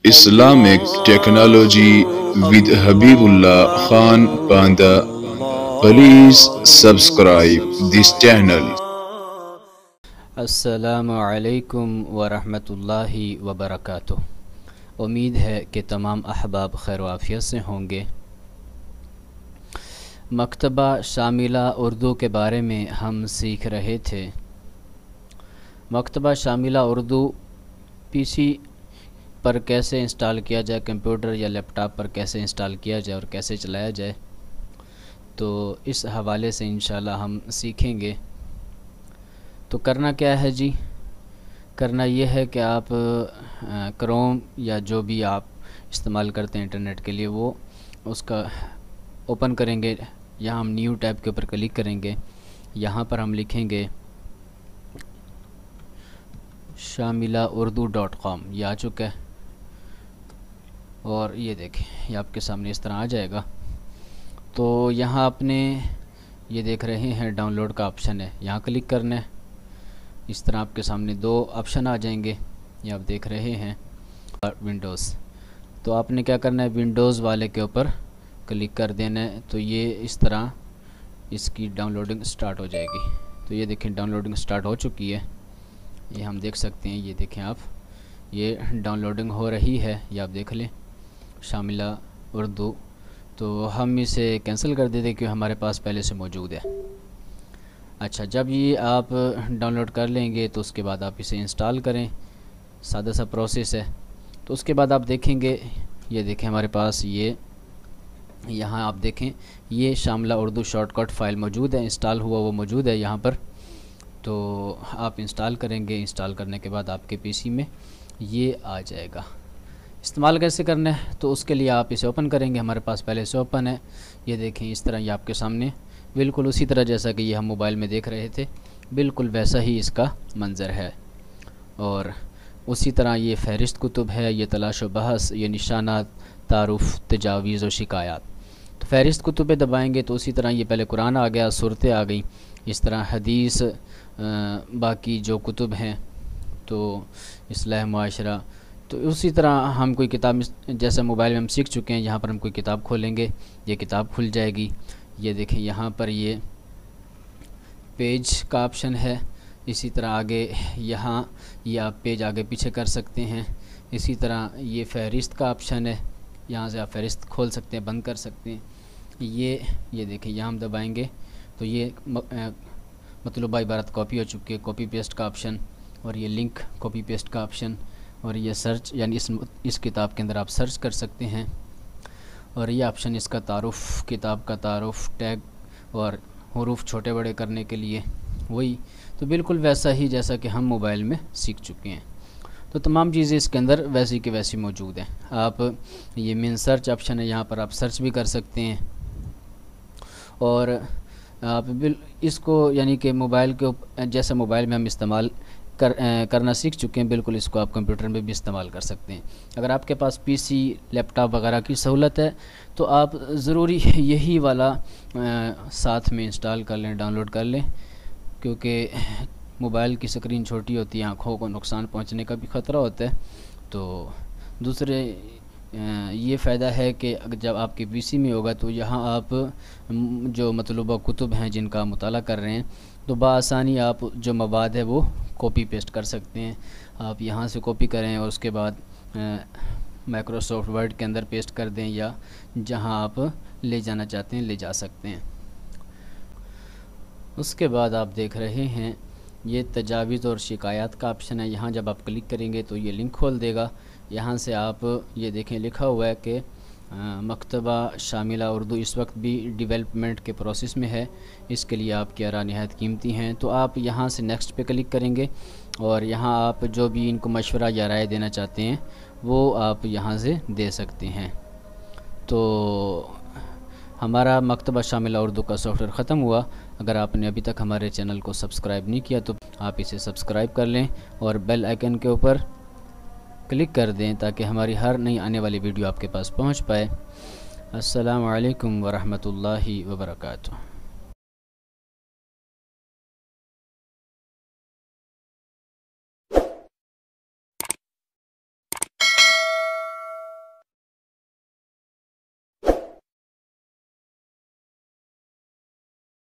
Islamic Technology with Habibullah Khan Panda. Please subscribe this channel. अस्सलामु अलैकुम व रहमतुल्लाहि व बरकातुहू। उम्मीद है कि तमाम अहबाब खैर व आफियत से होंगे। मकतबा शामिला उर्दू के बारे में हम सीख रहे थे। मकतबा शामिला उर्दू पीसी पर कैसे इंस्टॉल किया जाए, कंप्यूटर या लैपटॉप पर कैसे इंस्टॉल किया जाए और कैसे चलाया जाए, तो इस हवाले से इंशाल्लाह हम सीखेंगे। तो करना क्या है जी, करना यह है कि आप क्रोम या जो भी आप इस्तेमाल करते हैं इंटरनेट के लिए वो उसका ओपन करेंगे। यहाँ हम न्यू टैब के ऊपर क्लिक करेंगे। यहाँ पर हम लिखेंगे shamilaurdu.com। ये आ चुका है और ये देखें, ये आपके सामने इस तरह आ जाएगा। तो यहाँ आपने ये देख रहे हैं डाउनलोड का ऑप्शन है, यहाँ क्लिक करना है। इस तरह आपके सामने दो ऑप्शन आ जाएंगे, ये आप देख रहे हैं। और विंडोज़, तो आपने क्या करना है, विंडोज़ वाले के ऊपर क्लिक कर देना है। तो ये इस तरह इसकी डाउनलोडिंग स्टार्ट हो जाएगी। तो ये देखें डाउनलोडिंग स्टार्ट हो चुकी है, ये हम देख सकते हैं। ये देखें आप, ये डाउनलोडिंग हो रही है, ये आप देख लें शामिला उर्दू। तो हम इसे कैंसिल कर देते क्योंकि हमारे पास पहले से मौजूद है। अच्छा, जब ये आप डाउनलोड कर लेंगे तो उसके बाद आप इसे इंस्टॉल करें, सादा सा प्रोसेस है। तो उसके बाद आप देखेंगे, ये देखें हमारे पास ये यहाँ आप देखें ये शामिला उर्दू शॉर्टकट फ़ाइल मौजूद है, इंस्टॉल हुआ वो मौजूद है यहाँ पर। तो आप इंस्टॉल करेंगे, इंस्टॉल करने के बाद आपके पीसी में ये आ जाएगा। इस्तेमाल कैसे करना है, तो उसके लिए आप इसे ओपन करेंगे। हमारे पास पहले से ओपन है, ये देखें इस तरह ये आपके सामने बिल्कुल उसी तरह जैसा कि ये हम मोबाइल में देख रहे थे, बिल्कुल वैसा ही इसका मंज़र है। और उसी तरह ये फ़हरिस्त कुतुब है, ये तलाश व बहस, ये निशानात, तारुफ़, तजावीज़ व शिकायत। तो फ़हरिस्त कुतुब पे दबाएंगे तो उसी तरह ये पहले कुरान आ गया, सूरतें आ गई। इस तरह हदीस, बाकी जो कुतुब हैं, तो इस्लाह मुआशरा। तो उसी तरह हम कोई किताब जैसे मोबाइल में हम सीख चुके हैं, यहाँ पर हम कोई किताब खोलेंगे, ये किताब खुल जाएगी। ये देखें यहाँ पर ये पेज का ऑप्शन है। इसी तरह आगे यहाँ ये आप पेज आगे पीछे कर सकते हैं। इसी तरह ये फ़हरिस्त का ऑप्शन है, यहाँ से आप फ़हरिस्त खोल सकते हैं, बंद कर सकते हैं। ये देखें यहाँ हम दबाएंगे तो ये मतलूबा इबारत कॉपी हो चुकी है, कॉपी पेस्ट का ऑप्शन, और ये लिंक कॉपी पेस्ट का ऑप्शन, और ये सर्च यानी इस किताब के अंदर आप सर्च कर सकते हैं। और ये ऑप्शन इसका तारुफ़, किताब का तारुफ़, टैग और हुरूफ छोटे बड़े करने के लिए वही। तो बिल्कुल वैसा ही जैसा कि हम मोबाइल में सीख चुके हैं। तो तमाम चीज़ें इसके अंदर वैसी की वैसी मौजूद हैं। आप ये मेन सर्च ऑप्शन है, यहाँ पर आप सर्च भी कर सकते हैं। और आप इसको यानी कि मोबाइल के जैसे मोबाइल में हम इस्तेमाल करना सीख चुके हैं, बिल्कुल इसको आप कंप्यूटर में भी इस्तेमाल कर सकते हैं। अगर आपके पास पीसी, लैपटॉप वगैरह की सहूलत है तो आप ज़रूरी यही वाला साथ में इंस्टॉल कर लें, डाउनलोड कर लें, क्योंकि मोबाइल की स्क्रीन छोटी होती है, आँखों को नुकसान पहुँचने का भी ख़तरा होता है। तो दूसरे ये फ़ायदा है कि जब आपके पीसी में होगा तो यहाँ आप जो मतलूबा कुतुब हैं जिनका मुताला कर रहे हैं, तो बआसानी आप जो मवाद है वो कॉपी पेस्ट कर सकते हैं। आप यहाँ से कॉपी करें और उसके बाद माइक्रोसॉफ्ट वर्ड के अंदर पेस्ट कर दें, या जहाँ आप ले जाना चाहते हैं ले जा सकते हैं। उसके बाद आप देख रहे हैं ये तजावीज़ और शिकायत का ऑप्शन है। यहाँ जब आप क्लिक करेंगे तो ये लिंक खोल देगा। यहाँ से आप ये देखें लिखा हुआ है कि मकतबा शामिला उर्दू इस वक्त भी डेवलपमेंट के प्रोसेस में है, इसके लिए आपकी आरा नहायत कीमती हैं। तो आप यहाँ से नेक्स्ट पे क्लिक करेंगे और यहाँ आप जो भी इनको मशवरा या राय देना चाहते हैं वो आप यहाँ से दे सकते हैं। तो हमारा मकतबा शामिला उर्दू का सॉफ्टवेयर ख़त्म हुआ। अगर आपने अभी तक हमारे चैनल को सब्सक्राइब नहीं किया तो आप इसे सब्सक्राइब कर लें और बेल आइकन के ऊपर क्लिक कर दें ताकि हमारी हर नई आने वाली वीडियो आपके पास पहुंच पाए। अस्सलामु अलैकुम व रहमतुल्लाहि व बरकातुहू।